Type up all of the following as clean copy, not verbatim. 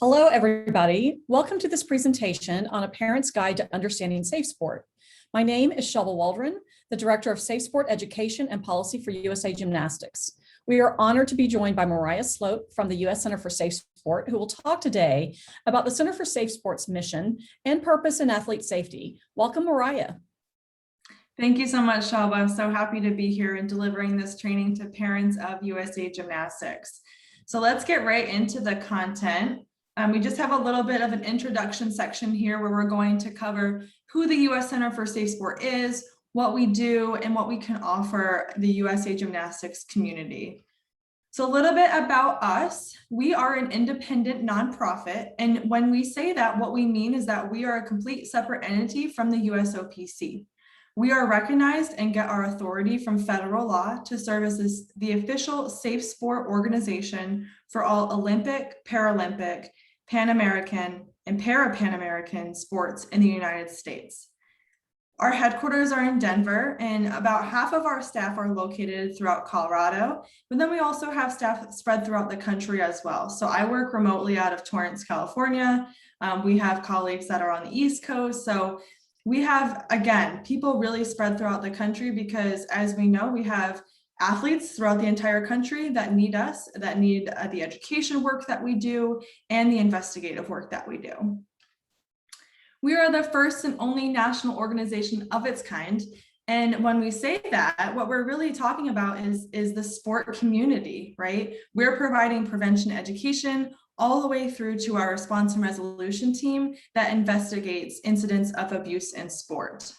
Hello, everybody. Welcome to this presentation on A Parent's Guide to Understanding Safe Sport. My name is Shelba Waldron, the Director of Safe Sport Education and Policy for USA Gymnastics. We are honored to be joined by Mariah Sloat from the U.S. Center for Safe Sport, who will talk today about the Center for Safe Sport's mission and purpose in athlete safety. Welcome, Mariah. Thank you so much, Shelba. I'm so happy to be here and delivering this training to parents of USA Gymnastics. So let's get right into the content. We just have a little bit of an introduction section here where we're going to cover who the U.S. Center for Safe Sport is, what we do, and what we can offer the USA Gymnastics community. So a little bit about us. We are an independent nonprofit. And when we say that, what we mean is that we are a complete separate entity from the USOPC. We are recognized and get our authority from federal law to serve as the official safe sport organization for all Olympic, Paralympic, Pan American, and Para-Pan American sports in the United States. Our headquarters are in Denver, and about half of our staff are located throughout Colorado, but then we also have staff spread throughout the country as well. So I work remotely out of Torrance, California. We have colleagues that are on the East Coast. So we have, again, people really spread throughout the country because, as we know, we have athletes throughout the entire country that need us, that need the education work that we do and the investigative work that we do. We are the first and only national organization of its kind. And when we say that, what we're really talking about is the sport community, right? We're providing prevention education all the way through to our response and resolution team that investigates incidents of abuse in sport.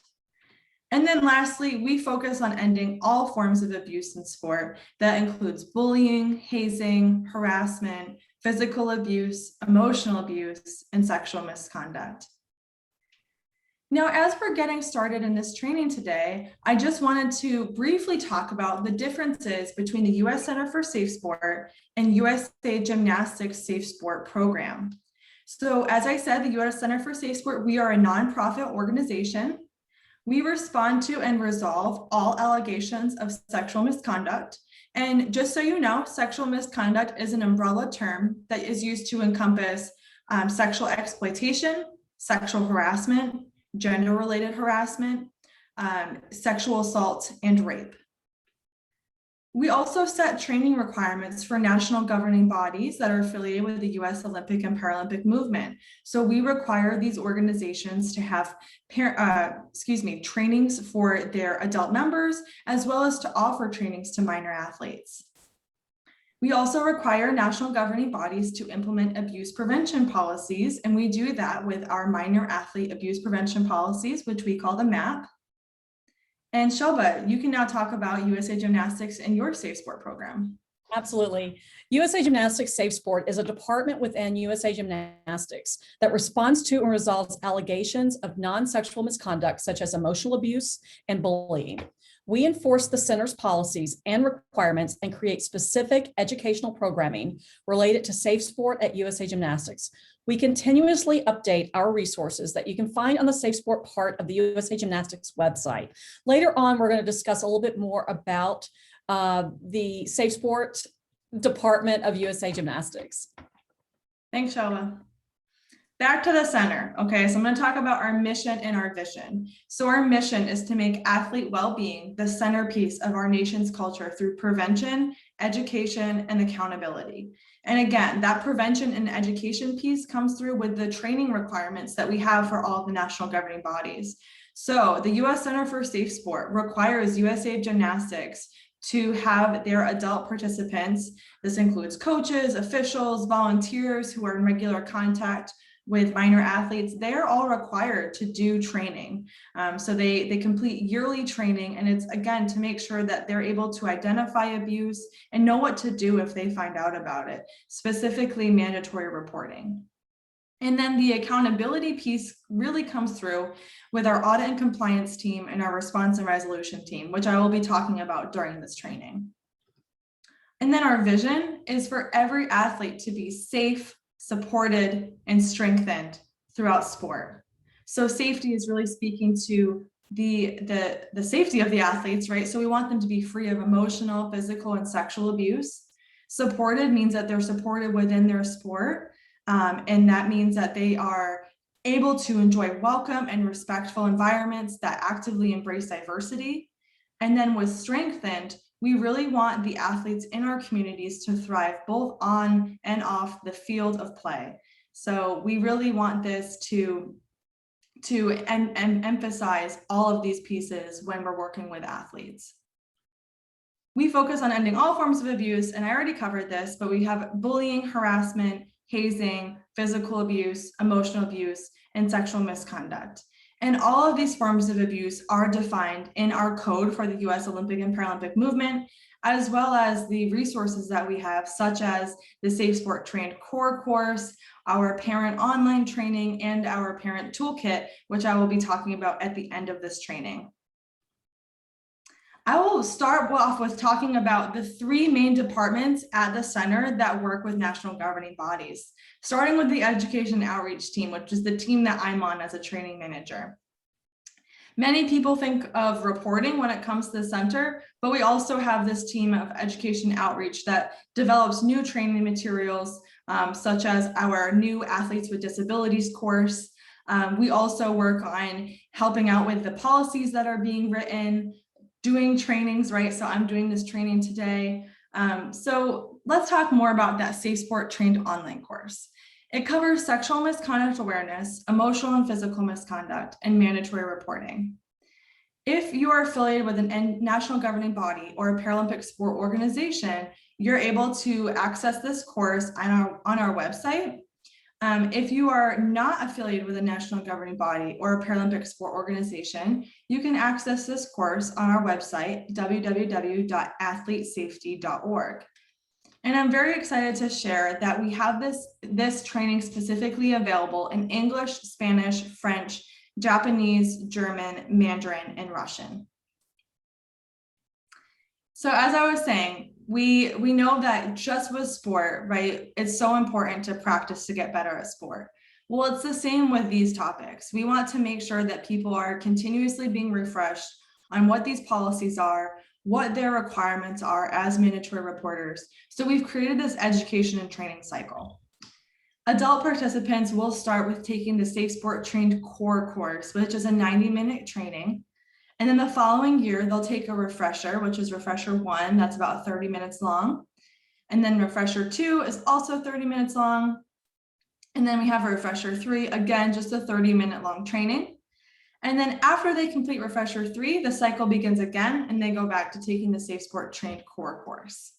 And then lastly, we focus on ending all forms of abuse in sport. That includes bullying, hazing, harassment, physical abuse, emotional abuse, and sexual misconduct. Now, as we're getting started in this training today, I just wanted to briefly talk about the differences between the U.S. Center for Safe Sport and USA Gymnastics Safe Sport program. So as I said, the U.S. Center for Safe Sport, we are a nonprofit organization. We respond to and resolve all allegations of sexual misconduct. And just so you know, sexual misconduct is an umbrella term that is used to encompass sexual exploitation, sexual harassment, gender-related harassment, sexual assault, and rape. We also set training requirements for national governing bodies that are affiliated with the U.S. Olympic and Paralympic movement. So we require these organizations to have trainings for their adult members, as well as to offer trainings to minor athletes. We also require national governing bodies to implement abuse prevention policies, and we do that with our minor athlete abuse prevention policies, which we call the MAP. And Shelba, you can now talk about USA Gymnastics and your Safe Sport program. Absolutely. USA Gymnastics Safe Sport is a department within USA Gymnastics that responds to and resolves allegations of non-sexual misconduct, such as emotional abuse and bullying. We enforce the center's policies and requirements and create specific educational programming related to safe sport at USA Gymnastics. We continuously update our resources that you can find on the Safe Sport part of the USA Gymnastics website. Later on, we're going to discuss a little bit more about the Safe Sport department of USA Gymnastics. Thanks, Shelba. Back to the center. Okay, so I'm going to talk about our mission and our vision. So our mission is to make athlete well-being the centerpiece of our nation's culture through prevention, education, and accountability. And again, that prevention and education piece comes through with the training requirements that we have for all of the national governing bodies. So the U.S. Center for Safe Sport requires USA Gymnastics to have their adult participants. This includes coaches, officials, volunteers who are in regular contact with minor athletes. They're all required to do training. So they complete yearly training, and it's, again, to make sure that they're able to identify abuse and know what to do if they find out about it, specifically mandatory reporting. And then the accountability piece really comes through with our audit and compliance team and our response and resolution team, which I will be talking about during this training. And then our vision is for every athlete to be safe, supported, and strengthened throughout sport. So safety is really speaking to the safety of the athletes, right? So we want them to be free of emotional, physical, and sexual abuse. Supported means that they're supported within their sport. And that means that they are able to enjoy welcome and respectful environments that actively embrace diversity. And then with strengthened, we really want the athletes in our communities to thrive both on and off the field of play. So we really want this to emphasize all of these pieces when we're working with athletes. We focus on ending all forms of abuse, and I already covered this, but we have bullying, harassment, hazing, physical abuse, emotional abuse, and sexual misconduct. And all of these forms of abuse are defined in our code for the US Olympic and Paralympic movement, as well as the resources that we have, such as the Safe Sport Trained Core course, our parent online training, and our parent toolkit, which I will be talking about at the end of this training. I will start off with talking about the three main departments at the center that work with national governing bodies, starting with the education outreach team, which is the team that I'm on as a training manager. Many people think of reporting when it comes to the center, but we also have this team of education outreach that develops new training materials, such as our new Athletes with Disabilities course. We also work on helping out with the policies that are being written, doing trainings, right? So I'm doing this training today. So let's talk more about that Safe Sport Trained online course. It covers sexual misconduct awareness, emotional and physical misconduct, and mandatory reporting. If you are affiliated with a national governing body or a Paralympic sport organization, you're able to access this course on our website. If you are not affiliated with a national governing body or a Paralympic sport organization, you can access this course on our website, www.athletesafety.org. And I'm very excited to share that we have this training specifically available in English, Spanish, French, Japanese, German, Mandarin, and Russian. So as I was saying, we know that just with sport, right, it's so important to practice to get better at sport. Well, it's the same with these topics. We want to make sure that people are continuously being refreshed on what these policies are, what their requirements are as mandatory reporters. So we've created this education and training cycle. Adult participants will start with taking the Safe Sport Trained Core course, which is a 90-minute training. And then the following year, they'll take a refresher, which is refresher 1, that's about 30 minutes long. And then refresher 2 is also 30 minutes long. And then we have a refresher 3, again, just a 30-minute long training. And then after they complete refresher 3, the cycle begins again, and they go back to taking the Safe Sport Trained Core course.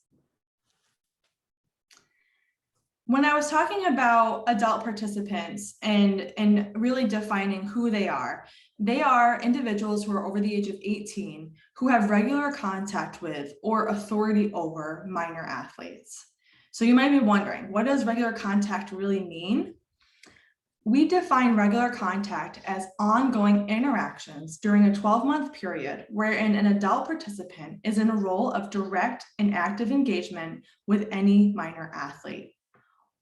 When I was talking about adult participants and really defining who they are individuals who are over the age of 18 who have regular contact with or authority over minor athletes. So you might be wondering, what does regular contact really mean? We define regular contact as ongoing interactions during a 12-month period wherein an adult participant is in a role of direct and active engagement with any minor athlete.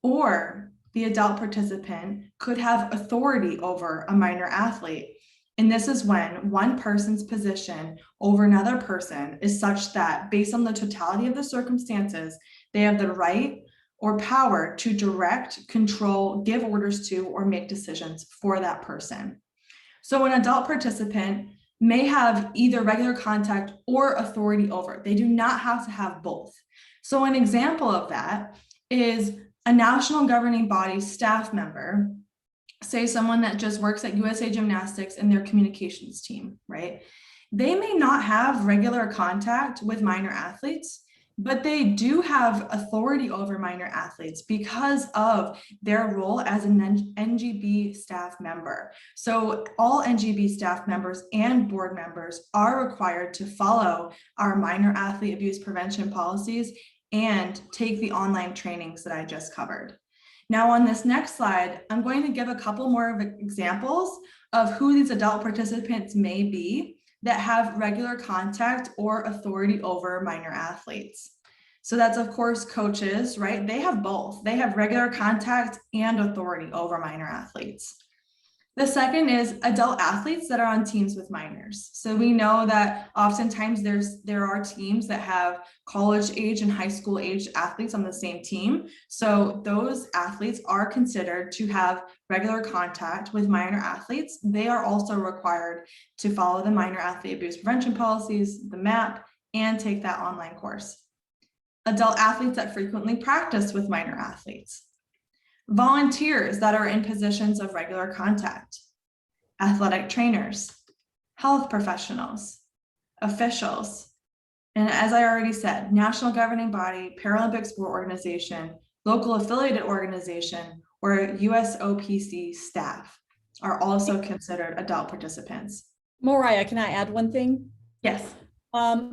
Or the adult participant could have authority over a minor athlete. And this is when one person's position over another person is such that based on the totality of the circumstances, they have the right or power to direct, control, give orders to, or make decisions for that person. So an adult participant may have either regular contact or authority over. They do not have to have both. So an example of that is a national governing body staff member, say someone that just works at USA Gymnastics and their communications team, right? They may not have regular contact with minor athletes, but they do have authority over minor athletes because of their role as an NGB staff member. So all NGB staff members and board members are required to follow our minor athlete abuse prevention policies and take the online trainings that I just covered. Now on this next slide, I'm going to give a couple more examples of who these adult participants may be that have regular contact or authority over minor athletes. So that's of course coaches, right? They have both. They have regular contact and authority over minor athletes. The second is adult athletes that are on teams with minors. So we know that oftentimes there are teams that have college age and high school age athletes on the same team. So those athletes are considered to have regular contact with minor athletes. They are also required to follow the minor athlete abuse prevention policies, the MAP, and take that online course. Adult athletes that frequently practice with minor athletes. Volunteers that are in positions of regular contact, athletic trainers, health professionals, officials, and as I already said, national governing body, Paralympic sport organization, local affiliated organization, or USOPC staff are also considered adult participants. Mariah, can I add one thing? Yes.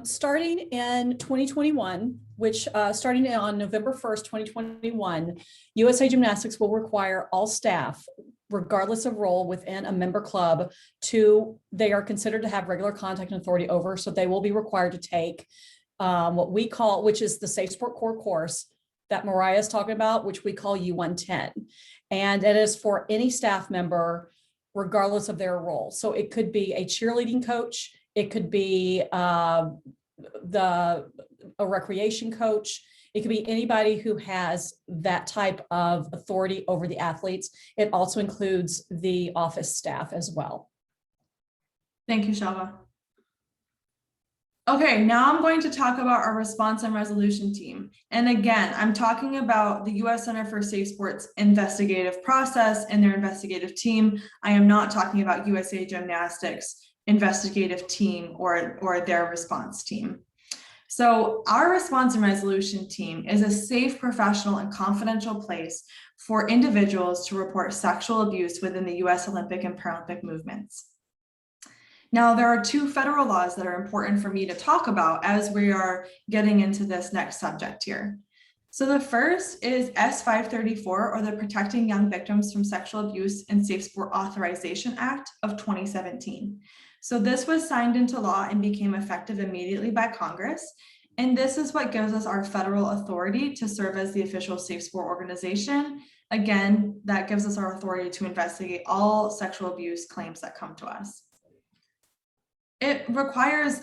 Starting in 2021, which starting on November 1st, 2021, USA Gymnastics will require all staff, regardless of role within a member club, they are considered to have regular contact and authority over, so they will be required to take what we call, which is the Safe Sport Core course that Mariah is talking about, which we call U110. And it is for any staff member, regardless of their role. So it could be a cheerleading coach, it could be a recreation coach. It could be anybody who has that type of authority over the athletes. It also includes the office staff as well. Thank you, Shelva. Okay, now I'm going to talk about our response and resolution team. And again, I'm talking about the U.S. Center for Safe Sports investigative process and their investigative team. I am not talking about USA Gymnastics investigative team or their response team. So our response and resolution team is a safe, professional, and confidential place for individuals to report sexual abuse within the U.S. Olympic and Paralympic movements. Now, there are two federal laws that are important for me to talk about as we are getting into this next subject here. So the first is S-534, or the Protecting Young Victims from Sexual Abuse and Safe Sport Authorization Act of 2017. So this was signed into law and became effective immediately by Congress. And this is what gives us our federal authority to serve as the official safe sport organization. Again, that gives us our authority to investigate all sexual abuse claims that come to us. It requires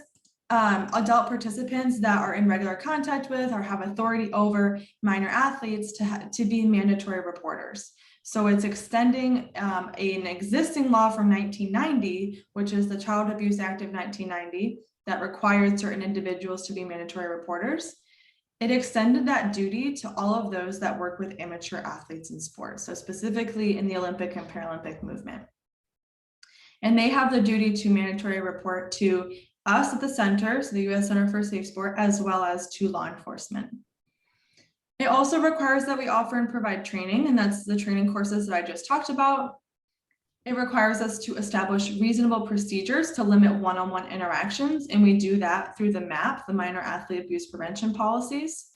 adult participants that are in regular contact with or have authority over minor athletes to be mandatory reporters. So it's extending an existing law from 1990, which is the Child Abuse Act of 1990, that required certain individuals to be mandatory reporters. It extended that duty to all of those that work with amateur athletes in sports, so specifically in the Olympic and Paralympic movement. And they have the duty to mandatory report to us at the center, so the U.S. Center for Safe Sport, as well as to law enforcement. It also requires that we offer and provide training, and that's the training courses that I just talked about. It requires us to establish reasonable procedures to limit one-on-one interactions, and we do that through the MAP, the Minor Athlete Abuse Prevention Policies.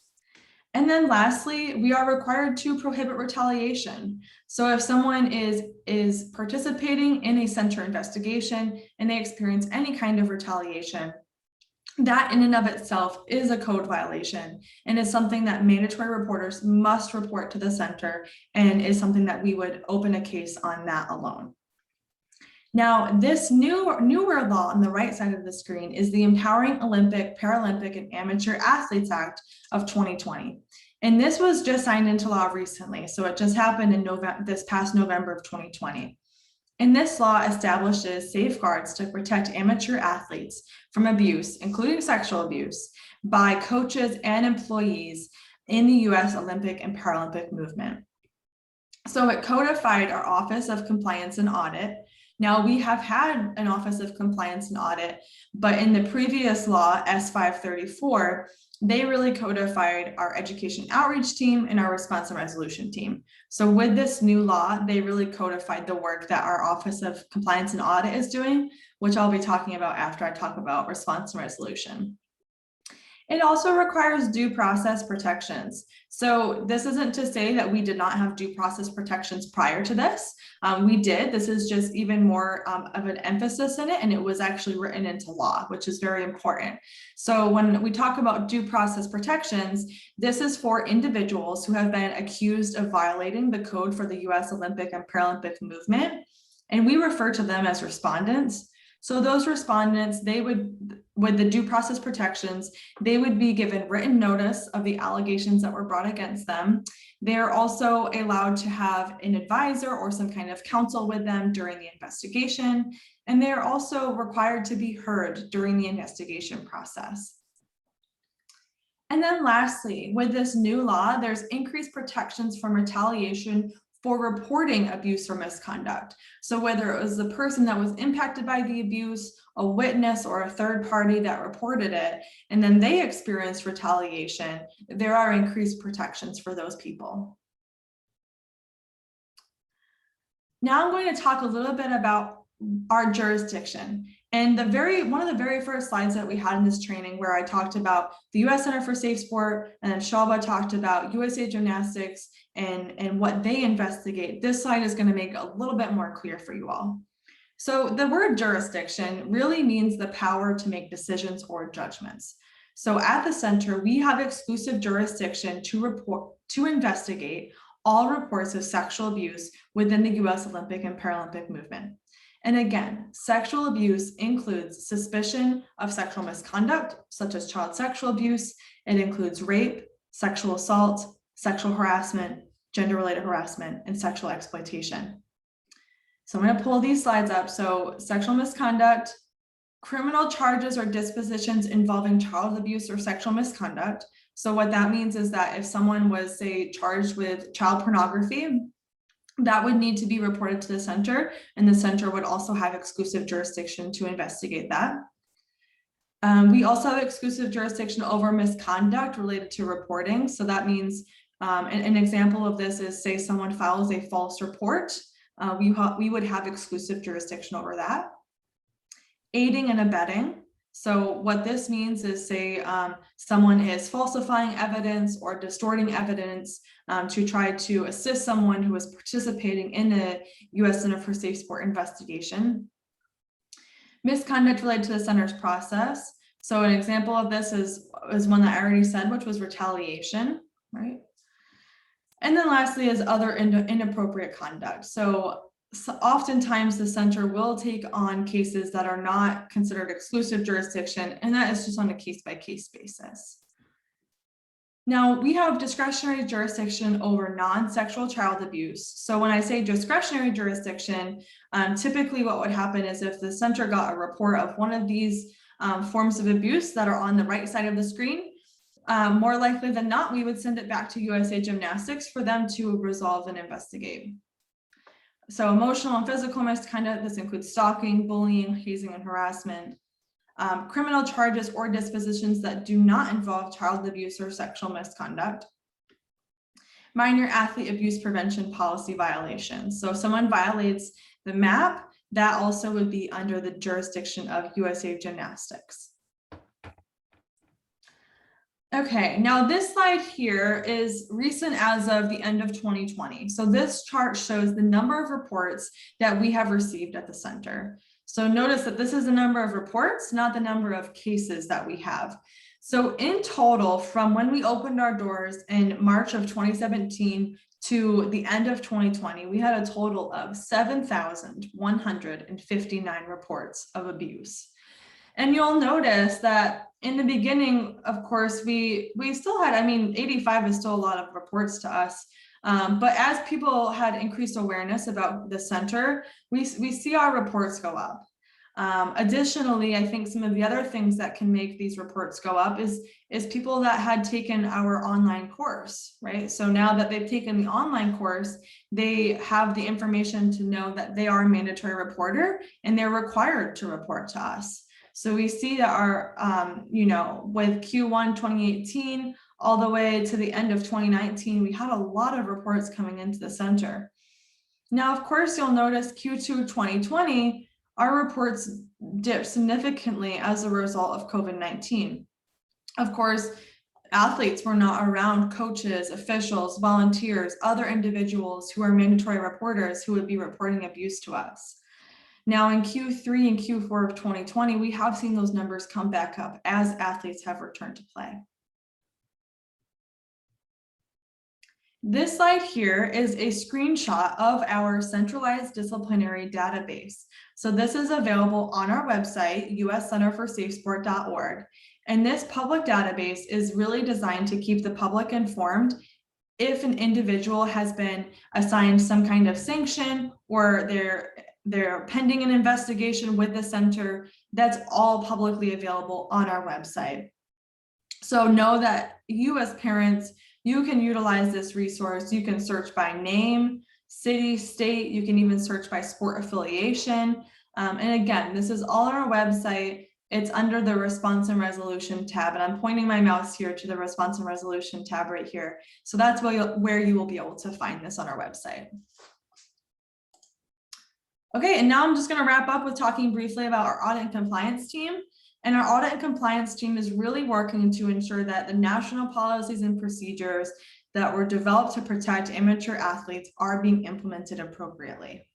And then lastly, we are required to prohibit retaliation. So if someone is participating in a center investigation and they experience any kind of retaliation, that in and of itself is a code violation and is something that mandatory reporters must report to the center, and is something that we would open a case on that alone. Now, this newer law on the right side of the screen is the Empowering Olympic, Paralympic, and Amateur Athletes Act of 2020. And this was just signed into law recently. So it just happened in this past November of 2020. And this law establishes safeguards to protect amateur athletes from abuse, including sexual abuse, by coaches and employees in the U.S. Olympic and Paralympic movement. So it codified our Office of Compliance and Audit. Now, we have had an Office of Compliance and Audit, but in the previous law, S-534, they really codified our education outreach team and our response and resolution team. So with this new law, they really codified the work that our Office of Compliance and Audit is doing, which I'll be talking about after I talk about response and resolution. It also requires due process protections. So this isn't to say that we did not have due process protections prior to this. We did. This is just even more of an emphasis in it, and it was actually written into law, which is very important. So when we talk about due process protections, this is for individuals who have been accused of violating the code for the U.S. Olympic and Paralympic movement. and we refer to them as respondents. So those respondents, they would, with the due process protections, they would be given written notice of the allegations that were brought against them. They're also allowed to have an advisor or some kind of counsel with them during the investigation. And they're also required to be heard during the investigation process. And then lastly, with this new law, there's increased protections from retaliation for reporting abuse or misconduct. So whether it was the person that was impacted by the abuse, a witness, or a third party that reported it, and then they experienced retaliation, there are increased protections for those people. Now I'm going to talk a little bit about our jurisdiction. And one of the very first slides that we had in this training, where I talked about the U.S. Center for Safe Sport, and then Shalva talked about USA Gymnastics and what they investigate. This slide is going to make it a little bit more clear for you all. So the word jurisdiction really means the power to make decisions or judgments. So at the center, we have exclusive jurisdiction to investigate all reports of sexual abuse within the U.S. Olympic and Paralympic movement. And again, sexual abuse includes suspicion of sexual misconduct, such as child sexual abuse. It includes rape, sexual assault, sexual harassment, gender-related harassment, and sexual exploitation. So I'm going to pull these slides up. So sexual misconduct, criminal charges or dispositions involving child abuse or sexual misconduct. So what that means is that if someone was, say, charged with child pornography, that would need to be reported to the center, and the center would also have exclusive jurisdiction to investigate that. We also have exclusive jurisdiction over misconduct related to reporting. So that means an example of this is, say someone files a false report, we would have exclusive jurisdiction over that. Aiding and abetting. So what this means is, say someone is falsifying evidence or distorting evidence to try to assist someone who is participating in a U.S. Center for Safe Sport investigation. Misconduct related to the center's process. So an example of this is one that I already said, which was retaliation, right? And then lastly is other inappropriate conduct. So oftentimes the center will take on cases that are not considered exclusive jurisdiction, and that is just on a case-by-case basis. Now, we have discretionary jurisdiction over non-sexual child abuse. So when I say discretionary jurisdiction, typically what would happen is if the center got a report of one of these forms of abuse that are on the right side of the screen, more likely than not, we would send it back to USA Gymnastics for them to resolve and investigate. So emotional and physical misconduct, this includes stalking, bullying, hazing, and harassment. Criminal charges or dispositions that do not involve child abuse or sexual misconduct. Minor athlete abuse prevention policy violations. So if someone violates the MAP, that also would be under the jurisdiction of USA Gymnastics. Okay, now this slide here is recent as of the end of 2020. So this chart shows the number of reports that we have received at the center. So notice that this is the number of reports, not the number of cases that we have. So in total, from when we opened our doors in March of 2017 to the end of 2020, we had a total of 7,159 reports of abuse. And you'll notice that in the beginning, of course, we still had, 85 is still a lot of reports to us. But as people had increased awareness about the center, we see our reports go up. Additionally, I think some of the other things that can make these reports go up is people that had taken our online course, right? So now that they've taken the online course, they have the information to know that they are a mandatory reporter and they're required to report to us. So we see that our, with Q1 2018 all the way to the end of 2019, we had a lot of reports coming into the center. Now, of course, you'll notice Q2 2020, our reports dipped significantly as a result of COVID-19. Of course, athletes were not around coaches, officials, volunteers, other individuals who are mandatory reporters who would be reporting abuse to us. Now in Q3 and Q4 of 2020, we have seen those numbers come back up as athletes have returned to play. This slide here is a screenshot of our centralized disciplinary database. So this is available on our website, uscenterforsafesport.org. And this public database is really designed to keep the public informed if an individual has been assigned some kind of sanction or they're pending an investigation with the center. That's all publicly available on our website. So know that you as parents, you can utilize this resource. You can search by name, city, state. You can even search by sport affiliation. And again, this is all on our website. It's under the response and resolution tab. And I'm pointing my mouse here to the response and resolution tab right here. So that's where you will be able to find this on our website. Okay, and now I'm just going to wrap up with talking briefly about our audit and compliance team. And our audit and compliance team is really working to ensure that the national policies and procedures that were developed to protect amateur athletes are being implemented appropriately.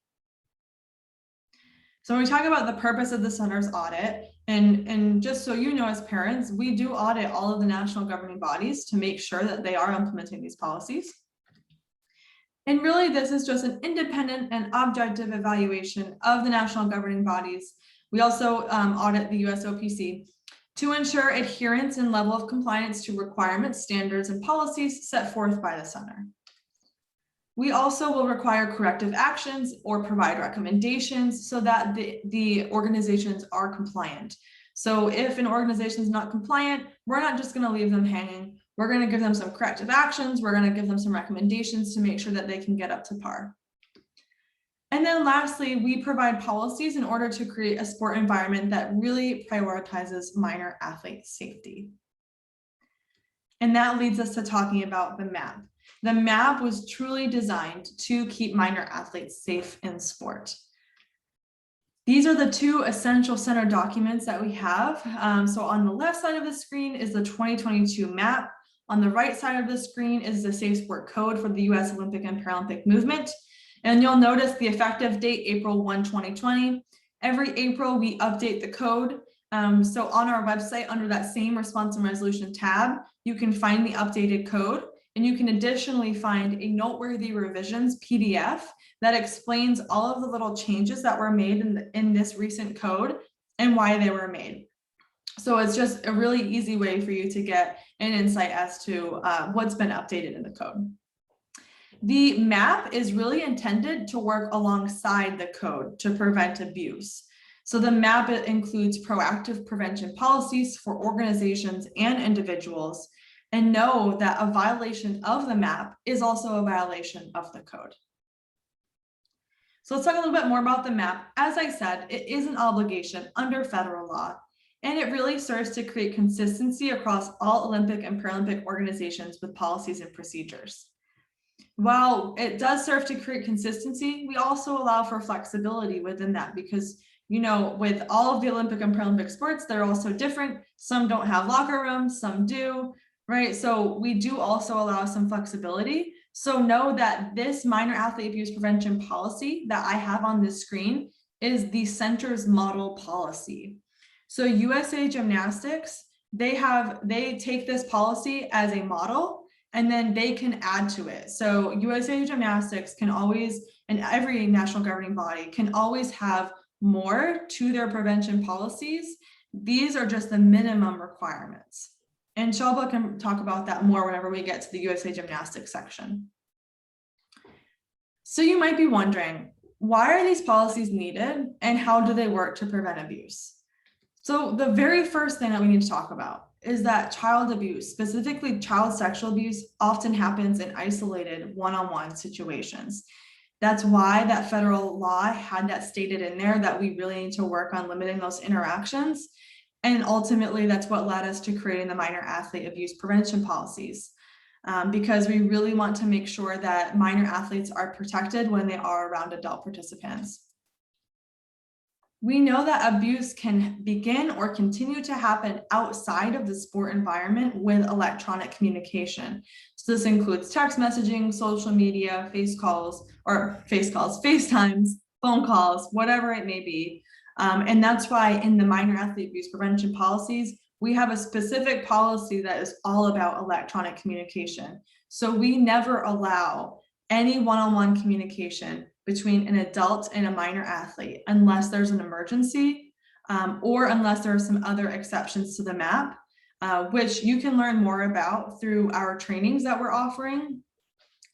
So when we talk about the purpose of the center's audit, and just so you know, as parents, we do audit all of the national governing bodies to make sure that they are implementing these policies. And really, this is just an independent and objective evaluation of the national governing bodies. We also audit the USOPC to ensure adherence and level of compliance to requirements, standards, and policies set forth by the center. We also will require corrective actions or provide recommendations so that the organizations are compliant. So if an organization is not compliant, we're not just going to leave them hanging. We're going to give them some corrective actions. We're going to give them some recommendations to make sure that they can get up to par. And then lastly, we provide policies in order to create a sport environment that really prioritizes minor athlete safety. And that leads us to talking about the MAP. The MAP was truly designed to keep minor athletes safe in sport. These are the two essential center documents that we have. So on the left side of the screen is the 2022 MAP. On the right side of the screen is the Safe Sport Code for the U.S. Olympic and Paralympic movement. And you'll notice the effective date, April 1, 2020. Every April, we update the code. So on our website, under that same response and resolution tab, you can find the updated code. And you can additionally find a noteworthy revisions PDF that explains all of the little changes that were made in this recent code and why they were made. So it's just a really easy way for you to get an insight as to what's been updated in the code. The MAP is really intended to work alongside the code to prevent abuse. So the MAP includes proactive prevention policies for organizations and individuals, and know that a violation of the MAP is also a violation of the code. So let's talk a little bit more about the MAP. As I said, it is an obligation under federal law, and it really serves to create consistency across all Olympic and Paralympic organizations with policies and procedures. While it does serve to create consistency, we also allow for flexibility within that because, you know, with all of the Olympic and Paralympic sports, they're also different. Some don't have locker rooms, some do, right? So we do also allow some flexibility. So know that this minor athlete abuse prevention policy that I have on this screen is the center's model policy. So USA Gymnastics, they take this policy as a model and then they can add to it. So USA Gymnastics can always, and every national governing body can always have more to their prevention policies. These are just the minimum requirements. And Shalba can talk about that more whenever we get to the USA Gymnastics section. So you might be wondering, why are these policies needed and how do they work to prevent abuse? So the very first thing that we need to talk about is that child abuse, specifically child sexual abuse, often happens in isolated one-on-one situations. That's why that federal law had that stated in there that we really need to work on limiting those interactions. And ultimately, that's what led us to creating the minor athlete abuse prevention policies, because we really want to make sure that minor athletes are protected when they are around adult participants. We know that abuse can begin or continue to happen outside of the sport environment with electronic communication. So this includes text messaging, social media, FaceTimes, phone calls, whatever it may be. And that's why in the minor athlete abuse prevention policies, we have a specific policy that is all about electronic communication. So we never allow any one-on-one communication between an adult and a minor athlete unless there's an emergency or unless there are some other exceptions to the MAP, which you can learn more about through our trainings that we're offering.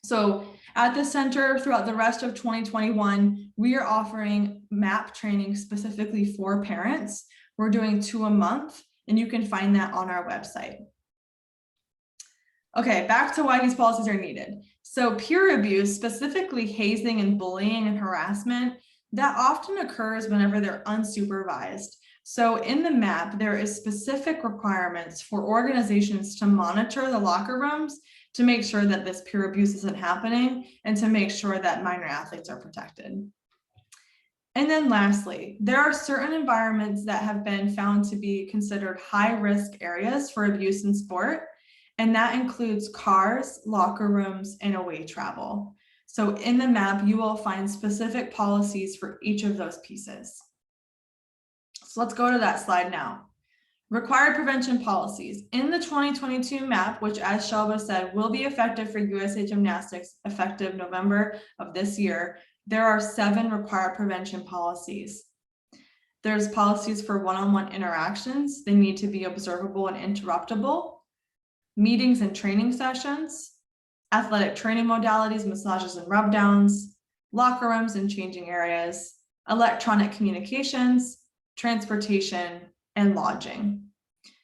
So at the center throughout the rest of 2021, we are offering MAP training specifically for parents. We're doing 2 a month, and you can find that on our website. Okay, back to why these policies are needed. So peer abuse, specifically hazing and bullying and harassment, that often occurs whenever they're unsupervised. So in the MAP, there is specific requirements for organizations to monitor the locker rooms to make sure that this peer abuse isn't happening and to make sure that minor athletes are protected. And then lastly, there are certain environments that have been found to be considered high-risk areas for abuse in sport, and that includes cars, locker rooms, and away travel. So in the MAP, you will find specific policies for each of those pieces. So let's go to that slide now. Required prevention policies. In the 2022 MAP, which as Shelba said, will be effective for USA Gymnastics effective November of this year, there are 7 required prevention policies. There's policies for one-on-one interactions. They need to be observable and interruptible. Meetings and training sessions, athletic training modalities, massages and rub downs, locker rooms and changing areas, electronic communications, transportation, and lodging.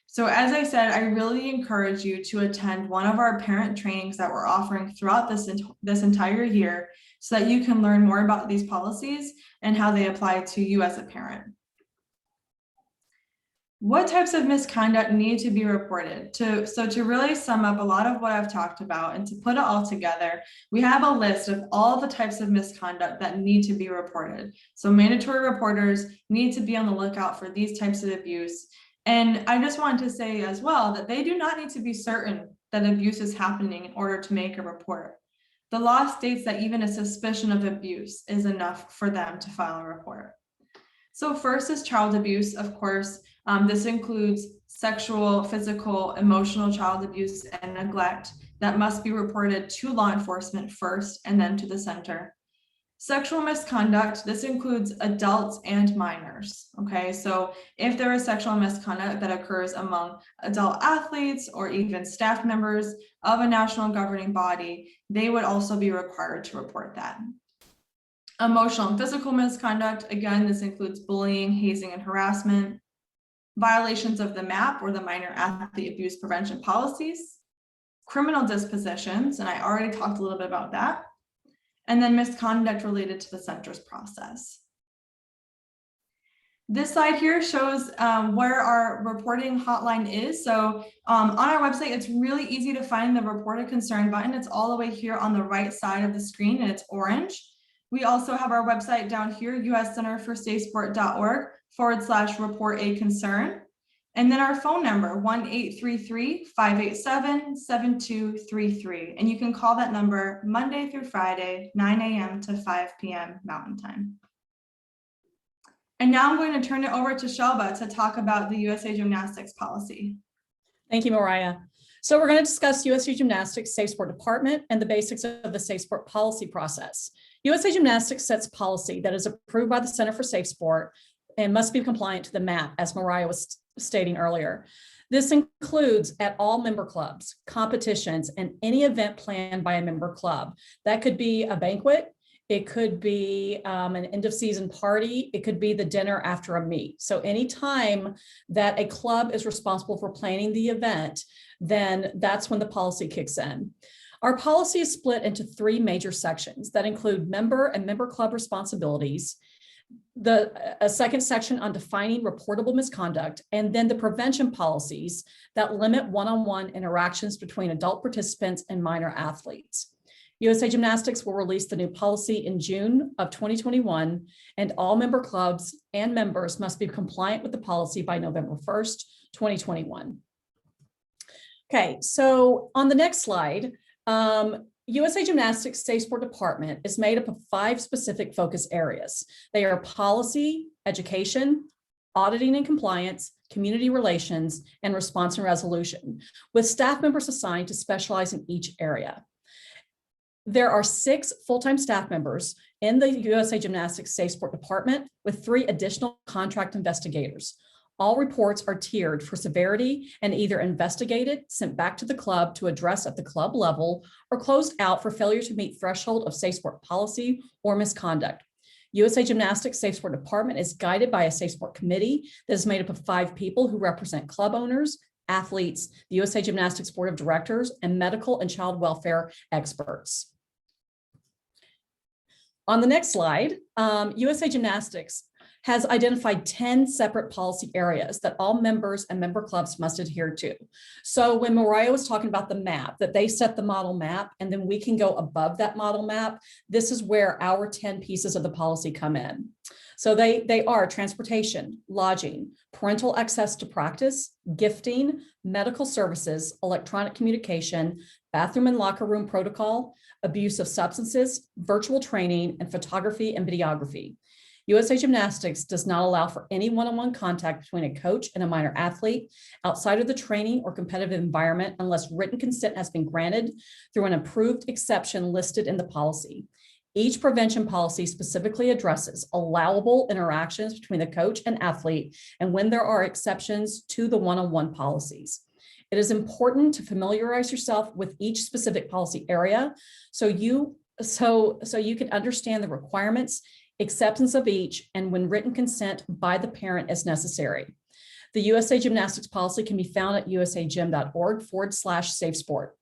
So as I said, I really encourage you to attend one of our parent trainings that we're offering throughout this entire year so that you can learn more about these policies and how they apply to you as a parent. What types of misconduct need to be reported? So to really sum up a lot of what I've talked about and to put it all together, we have a list of all the types of misconduct that need to be reported. So mandatory reporters need to be on the lookout for these types of abuse. And I just wanted to say as well that they do not need to be certain that abuse is happening in order to make a report. The law states that even a suspicion of abuse is enough for them to file a report. So first is child abuse, of course. This includes sexual, physical, emotional child abuse and neglect that must be reported to law enforcement first and then to the center. Sexual misconduct, this includes adults and minors, okay? So if there is sexual misconduct that occurs among adult athletes or even staff members of a national governing body, they would also be required to report that. Emotional and physical misconduct, again, this includes bullying, hazing, and harassment. Violations of the MAP or the minor athlete abuse prevention policies, criminal dispositions, and I already talked a little bit about that, and then misconduct related to the center's process. This slide here shows where our reporting hotline is. So on our website, it's really easy to find the report a concern button. It's all the way here on the right side of the screen and it's orange. We also have our website down here, uscenterforsafesport.org/report a concern. And then our phone number, 1-833-587-7233. And you can call that number Monday through Friday, 9 a.m. to 5 p.m. Mountain Time. And now I'm going to turn it over to Shelba to talk about the USA Gymnastics policy. Thank you, Mariah. So we're going to discuss USA Gymnastics Safe Sport Department and the basics of the Safe Sport policy process. USA Gymnastics sets policy that is approved by the Center for Safe Sport and must be compliant to the MAP, as Mariah was stating earlier. This includes at all member clubs, competitions, and any event planned by a member club. That could be a banquet, it could be an end of season party, it could be the dinner after a meet. So anytime that a club is responsible for planning the event, then that's when the policy kicks in. Our policy is split into 3 major sections that include member and member club responsibilities, a second section on defining reportable misconduct, and then the prevention policies that limit one-on-one interactions between adult participants and minor athletes. USA Gymnastics will release the new policy in June of 2021, and all member clubs and members must be compliant with the policy by November 1st, 2021. Okay, so on the next slide, USA Gymnastics Safe Sport Department is made up of 5 specific focus areas. They are policy, education, auditing and compliance, community relations, and response and resolution, with staff members assigned to specialize in each area. There are 6 full-time staff members in the USA Gymnastics Safe Sport Department with 3 additional contract investigators. All reports are tiered for severity and either investigated, sent back to the club to address at the club level, or closed out for failure to meet threshold of safe sport policy or misconduct. USA Gymnastics Safe Sport Department is guided by a Safe Sport Committee that is made up of 5 people who represent club owners, athletes, the USA Gymnastics Board of Directors, and medical and child welfare experts. On the next slide, USA Gymnastics has identified 10 separate policy areas that all members and member clubs must adhere to. So when Mariah was talking about the map, that they set the model map and then we can go above that model map, this is where our 10 pieces of the policy come in. So they are transportation, lodging, parental access to practice, gifting, medical services, electronic communication, bathroom and locker room protocol, abuse of substances, virtual training, and photography and videography. USA Gymnastics does not allow for any one-on-one contact between a coach and a minor athlete outside of the training or competitive environment unless written consent has been granted through an approved exception listed in the policy. Each prevention policy specifically addresses allowable interactions between the coach and athlete and when there are exceptions to the one-on-one policies. It is important to familiarize yourself with each specific policy area so you can understand the requirements, acceptance of each, and when written consent by the parent is necessary. The USA Gymnastics policy can be found at usagym.org/safe sport.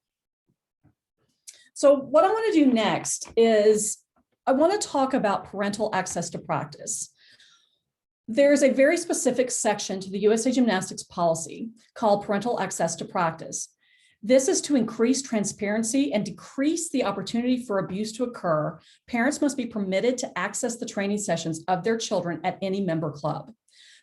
So what I want to do next is I want to talk about parental access to practice. There's a very specific section to the USA Gymnastics policy called parental access to practice. This is to increase transparency and decrease the opportunity for abuse to occur. Parents must be permitted to access the training sessions of their children at any member club.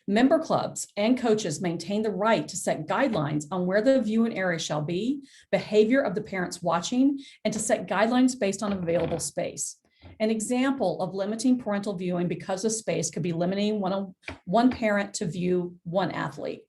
Member clubs and coaches maintain the right to set guidelines on where the viewing area shall be, behavior of the parents watching, and to set guidelines based on available space. An example of limiting parental viewing because of space could be limiting one parent to view one athlete.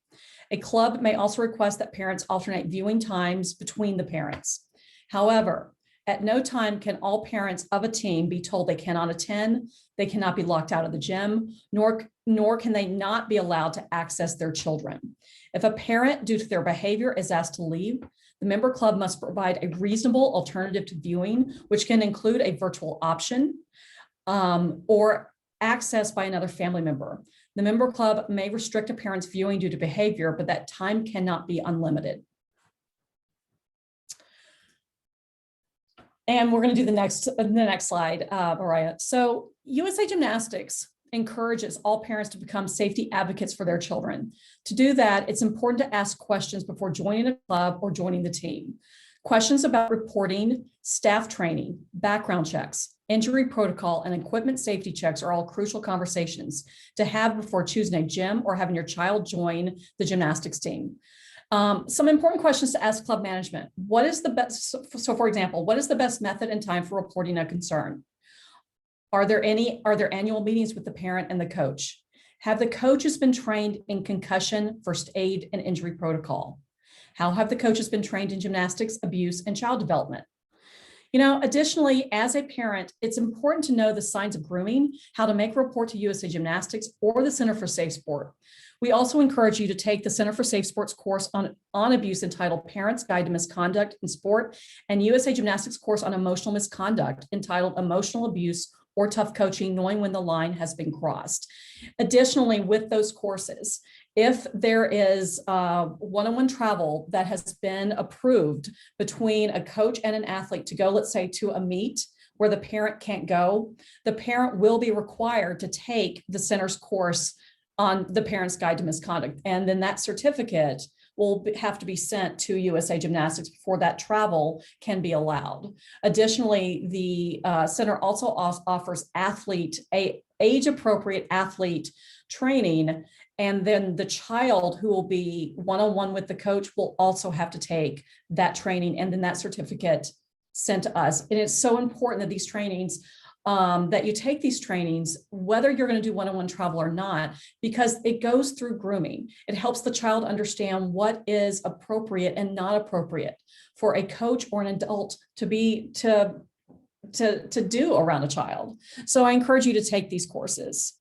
A club may also request that parents alternate viewing times between the parents. However, at no time can all parents of a team be told they cannot attend, they cannot be locked out of the gym, nor can they not be allowed to access their children. If a parent, due to their behavior, is asked to leave, the member club must provide a reasonable alternative to viewing, which can include a virtual option or access by another family member. The member club may restrict a parent's viewing due to behavior, but that time cannot be unlimited. And we're going to do the next slide, Mariah. So USA Gymnastics encourages all parents to become safety advocates for their children. To do that, it's important to ask questions before joining a club or joining the team. Questions about reporting, staff training, background checks, injury protocol, and equipment safety checks are all crucial conversations to have before choosing a gym or having your child join the gymnastics team. Some important questions to ask club management. What is the best, so for example, what is the best method and time for reporting a concern? Are there annual meetings with the parent and the coach? Have the coaches been trained in concussion, first aid, and injury protocol? How have the coaches been trained in gymnastics, abuse, and child development? Additionally, as a parent, it's important to know the signs of grooming, how to make a report to USA Gymnastics or the Center for Safe Sport. We also encourage you to take the Center for Safe Sports course on abuse entitled Parents Guide to Misconduct in Sport and USA Gymnastics course on emotional misconduct entitled Emotional Abuse or Tough Coaching, Knowing When the Line Has Been Crossed. Additionally, with those courses, if there is one-on-one travel that has been approved between a coach and an athlete to go, let's say, to a meet where the parent can't go, the parent will be required to take the center's course on the Parent's Guide to Misconduct. And then that certificate will have to be sent to USA Gymnastics before that travel can be allowed. Additionally, the center also offers age-appropriate athlete training, and then the child who will be one-on-one with the coach will also have to take that training and then that certificate sent to us. And it's so important that these trainings that you take these trainings, whether you're going to do one-on-one travel or not, because it goes through grooming. It helps the child understand what is appropriate and not appropriate for a coach or an adult to do around a child. So I encourage you to take these courses.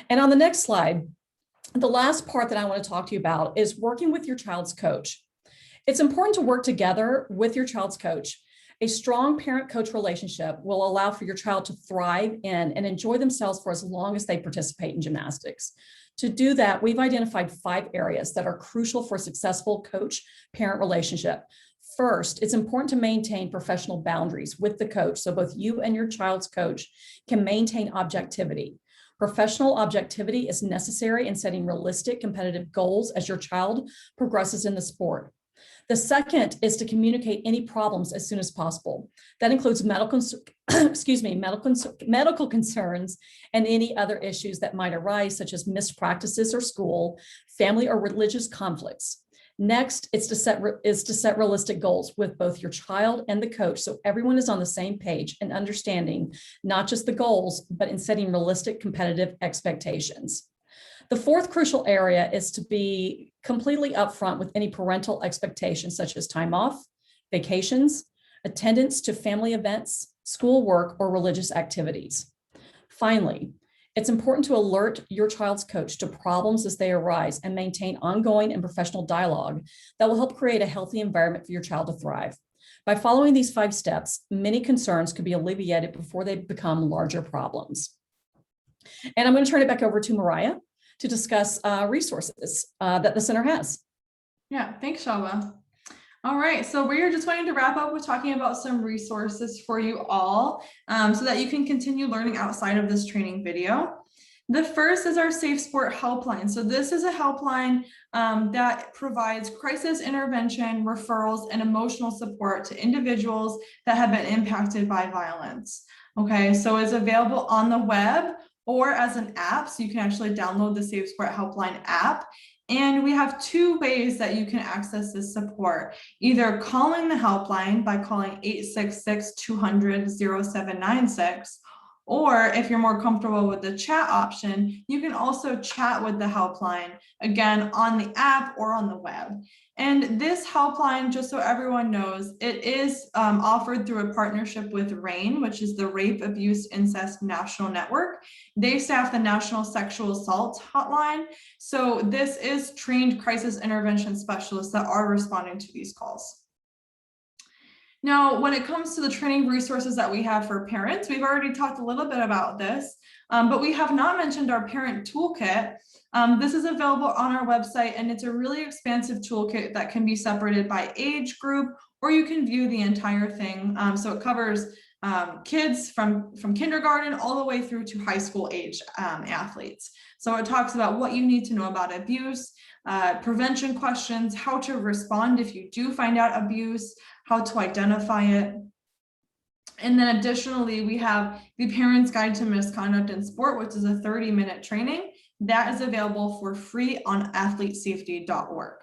And on the next slide, the last part that I want to talk to you about is working with your child's coach. It's important to work together with your child's coach. A strong parent-coach relationship will allow for your child to thrive in and enjoy themselves for as long as they participate in gymnastics. To do that, we've identified 5 areas that are crucial for a successful coach-parent relationship. First, it's important to maintain professional boundaries with the coach so both you and your child's coach can maintain objectivity. Professional objectivity is necessary in setting realistic competitive goals as your child progresses in the sport. The second is to communicate any problems as soon as possible. That includes medical concerns and any other issues that might arise, such as missed practices or school, family or religious conflicts. Next, is to set realistic goals with both your child and the coach so everyone is on the same page and understanding not just the goals, but in setting realistic competitive expectations. The fourth crucial area is to be completely upfront with any parental expectations, such as time off, vacations, attendance to family events, schoolwork, or religious activities. Finally, it's important to alert your child's coach to problems as they arise and maintain ongoing and professional dialogue that will help create a healthy environment for your child to thrive. By following these 5 steps, many concerns could be alleviated before they become larger problems. And I'm going to turn it back over to Mariah to discuss resources that the center has. Yeah, thanks, Shaba. All right, so we're just wanting to wrap up with talking about some resources for you all so that you can continue learning outside of this training video. The first is our Safe Sport helpline. So this is a helpline that provides crisis intervention, referrals, and emotional support to individuals that have been impacted by violence. Okay, so it's available on the web or as an app, so you can actually download the Safe Sport Helpline app. And we have 2 ways that you can access this support, either calling the helpline by calling 866-200-0796, or if you're more comfortable with the chat option, you can also chat with the helpline, again, on the app or on the web. And this helpline, just so everyone knows, it is offered through a partnership with RAINN, which is the Rape, Abuse, Incest National Network. They staff the National Sexual Assault Hotline. So this is trained crisis intervention specialists that are responding to these calls. Now, when it comes to the training resources that we have for parents, we've already talked a little bit about this, but we have not mentioned our parent toolkit. This is available on our website, and it's a really expansive toolkit that can be separated by age group, or you can view the entire thing. So it covers kids from kindergarten all the way through to high school age athletes. So it talks about what you need to know about abuse, prevention questions, how to respond if you do find out abuse, how to identify it. And then additionally, we have the Parent's Guide to Misconduct in Sport, which is a 30-minute training that is available for free on athletesafety.org.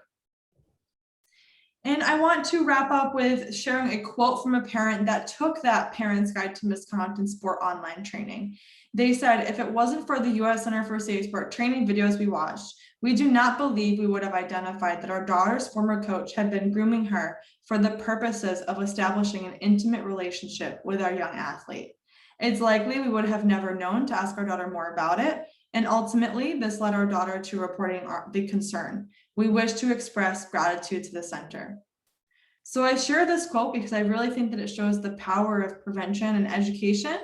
And I want to wrap up with sharing a quote from a parent that took that Parent's Guide to Misconduct in Sport online training. They said, "If it wasn't for the U.S. Center for Safe Sport training videos we watched, we do not believe we would have identified that our daughter's former coach had been grooming her for the purposes of establishing an intimate relationship with our young athlete. It's likely we would have never known to ask our daughter more about it. And ultimately, this led our daughter to reporting the concern. We wish to express gratitude to the center." So I share this quote because I really think that it shows the power of prevention and education.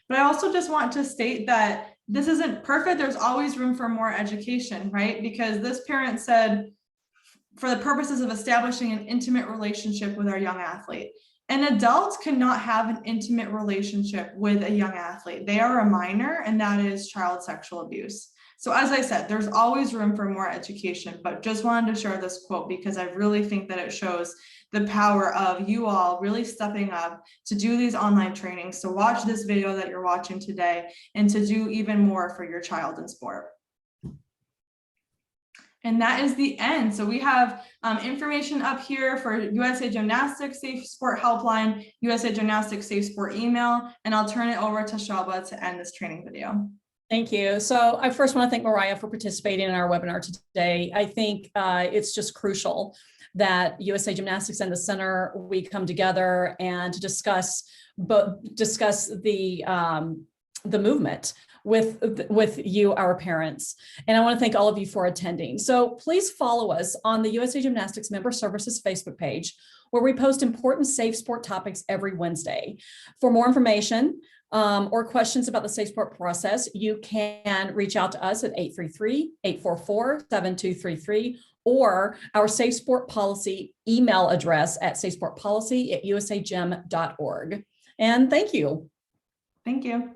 But I also just want to state that this isn't perfect. There's always room for more education, right? Because this parent said, for the purposes of establishing an intimate relationship with our young athlete. An adult cannot have an intimate relationship with a young athlete. They are a minor, and that is child sexual abuse. So as I said, there's always room for more education, but just wanted to share this quote because I really think that it shows the power of you all really stepping up to do these online trainings, to watch this video that you're watching today, and to do even more for your child in sport. And that is the end. So we have information up here for USA Gymnastics Safe Sport Helpline, USA Gymnastics Safe Sport email, and I'll turn it over to Shalba to end this training video. Thank you. So I first want to thank Mariah for participating in our webinar today. I think it's just crucial that USA Gymnastics and the Center, we come together and to discuss the movement with you, our parents. And I want to thank all of you for attending. So please follow us on the USA Gymnastics Member Services Facebook page, where we post important safe sport topics every Wednesday. For more information or questions about the safe sport process, you can reach out to us at 833-844-7233 or our Safe Sport Policy email address at safesportpolicy@usagym.org. And thank you. Thank you.